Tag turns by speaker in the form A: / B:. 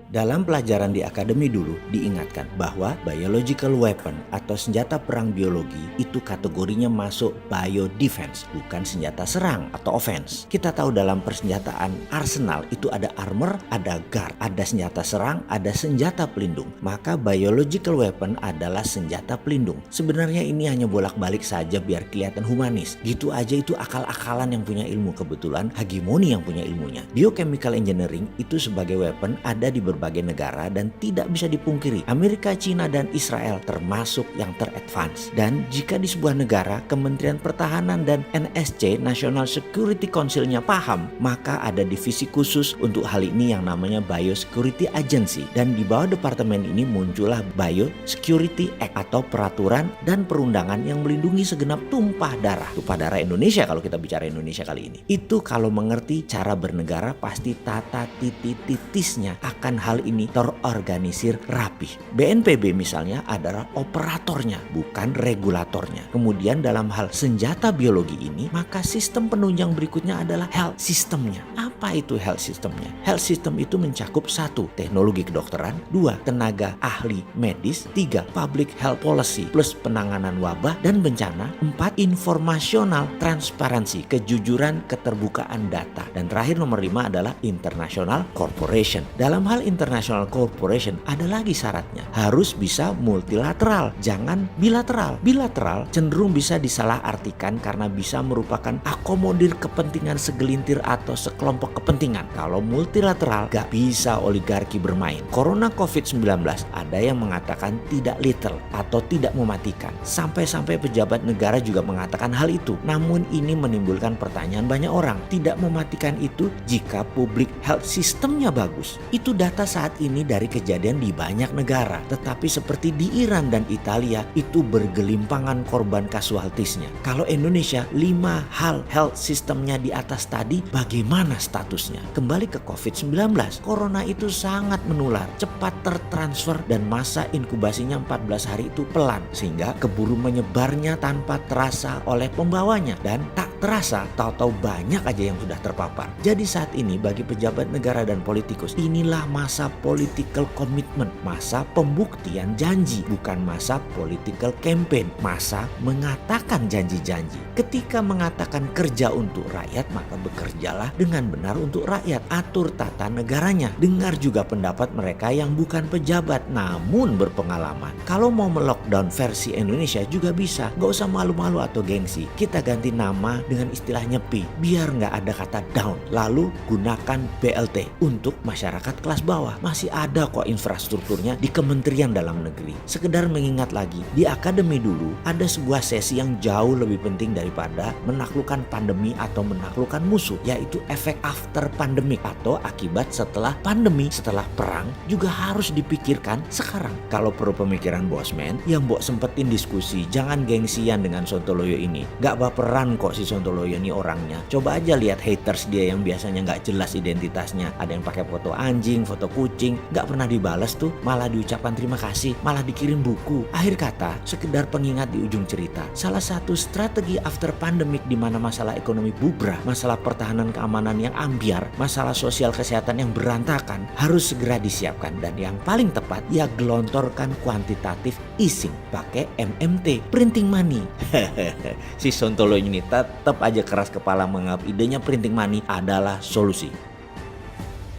A: Dalam pelajaran di akademi dulu diingatkan bahwa biological weapon atau senjata perang biologi itu kategorinya masuk biodefense, bukan senjata serang atau offense. Kita tahu dalam persenjataan arsenal itu ada armor, ada guard, ada senjata serang, ada senjata pelindung. Maka biological weapon adalah senjata pelindung. Sebenarnya ini hanya bolak-balik saja biar kelihatan humanis. Gitu aja itu akal-akalan yang punya ilmu, kebetulan hegemoni yang punya ilmunya. Biochemical engineering itu sebagai weapon ada di berbagai negara dan tidak bisa dipungkiri Amerika, China, dan Israel termasuk yang teradvance. Dan jika di sebuah negara Kementerian Pertahanan dan NSC National Security Council-nya paham, maka ada divisi khusus untuk hal ini yang namanya Biosecurity Agency, dan di bawah departemen ini muncullah Biosecurity Act atau peraturan dan perundangan yang melindungi segenap tumpah darah Indonesia. Kalau kita bicara Indonesia kali ini, itu kalau mengerti cara bernegara pasti tata titik-titisnya akan hal ini terorganisir rapih. BNPB misalnya adalah operatornya, bukan regulatornya. Kemudian dalam hal senjata biologi ini, maka sistem penunjang berikutnya adalah health systemnya. Apa itu health systemnya? Health system itu mencakup 1. Teknologi kedokteran, 2. Tenaga ahli medis, 3. Public health policy plus penanganan wabah dan bencana, 4. Informasional transparansi, kejujuran, keterbukaan data, dan terakhir nomor 5 adalah international corporation. Dalam hal international corporation ada lagi syaratnya, harus bisa multilateral, jangan bilateral. Bilateral cenderung bisa disalahartikan karena bisa merupakan akomodir kepentingan segelintir atau sekelompok kepentingan. Kalau multilateral gak bisa oligarki bermain. Corona COVID-19 ada yang mengatakan tidak lethal atau tidak mematikan. Sampai-sampai pejabat negara juga mengatakan hal itu. Namun ini menimbulkan pertanyaan banyak orang. Tidak mematikan itu jika public health systemnya bagus. Itu data saat ini dari kejadian di banyak negara. Tetapi seperti di Iran dan Italia itu bergelimpangan korban kasualtisnya. Kalau Indonesia 5 hal health systemnya di atas tadi, bagaimana statusnya? Kembali ke COVID-19, corona itu sangat menular, cepat tertransfer dan masa inkubasinya 14 hari itu pelan, sehingga keburu menyebarnya tanpa terasa oleh pembawanya, dan tak terasa tahu-tahu banyak aja yang sudah terpapar. Jadi saat ini bagi pejabat negara dan politikus, inilah masa political commitment, masa pembuktian janji, bukan masa political campaign, masa mengatakan janji-janji. Ketika mengatakan kerja untuk rakyat, maka bekerjalah dengan benar untuk rakyat. Atur tata negaranya. Dengar juga pendapat mereka yang bukan pejabat namun berpengalaman. Kalau mau melockdown versi Indonesia juga bisa. Gak usah malu-malu atau gengsi. Kita ganti nama dengan istilah nyepi, biar gak ada kata down. Lalu gunakan BLT untuk masyarakat kelas bawah. Masih ada kok infrastrukturnya di Kementerian Dalam Negeri. Sekedar mengingat lagi, di akademi dulu ada sebuah sesi yang jauh lebih penting daripada menaklukkan pandemi atau menaklukkan musuh, yaitu efek after pandemic atau akibat setelah pandemi, setelah perang juga harus dipikirkan sekarang. Kalau perlu pemikiran bosman, yang Mbok sempetin diskusi, jangan gengsian dengan Sontoloyo ini. Gak baperan kok si Sontoloyo ini orangnya. Coba aja lihat haters dia yang biasanya gak jelas identitasnya. Ada yang pakai foto anjing, foto kucing, gak pernah dibalas tuh, malah diucapkan terima kasih, malah dikirim buku. Akhir kata, sekedar pengingat di ujung cerita, salah satu strategi after pandemic di mana masalah ekonomi bubrah, masalah pertahanan keamanan yang ambiar, masalah sosial kesehatan yang berantakan harus segera disiapkan, dan yang paling tepat ya gelontorkan kuantitatif easing pakai MMT, printing money. Si Sontoloyo ini tetap aja keras kepala menganggap idenya printing money adalah solusi.